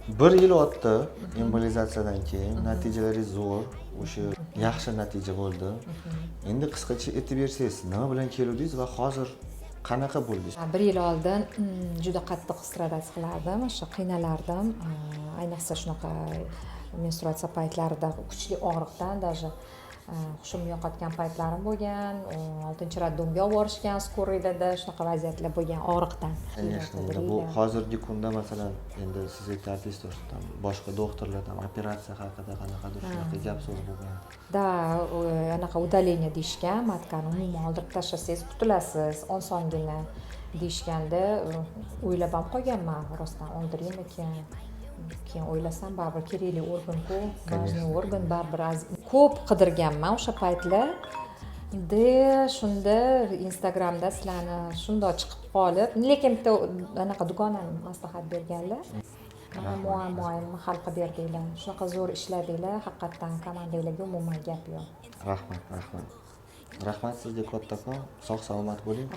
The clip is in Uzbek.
1 yil o'tdi embolizatsiyadan keyin, natijalari zo'r, o'sha yaxshi natija bo'ldi. Endi qisqacha aytib bersangiz, nima bilan keldingiz va hozir qanaqa bo'ldingiz? 1 yil oldin juda qattiq stress qilardim, o'sha qiynalardim. Ayniqsa shunaqa menstruatsiya paytlarida kuchli og'riqdan даже hushimni yo'qotgan paytlarim bo'lgan. 6-raddamga olib borishgan skорыйda shunaqa vaziyatlar bo'lgan og'riqdan. Bu hozirgi kunda masalan endi siz aytardingiz boshqa doktorlardan operatsiya haqida qanaqadir shunaqa gap so'z bo'lgan. Da, anaqa удаление deyishgan, matkani umuman oldirib tashlasangiz qutulasiz, osongina deyishganda o'ylab ham qolganman, rostdan oldiraymikin. Keyin o'ylasam baribir kerakli organ-ku, важный organ baribir ko'p qidirganman o'sha paytlar. Shunda Instagramda sizlarni shundoq chiqib qolib, lekin bitta anaqa dugonam maslahat berganlar. Muammoimni hal qilib berdinglar. Shunaqa zo'r ishladinglar, haqiqatan komandanglarga umuman gap yo'q. Rahmat. Rahmat sizga kattakon, sog' salomat bo'ling.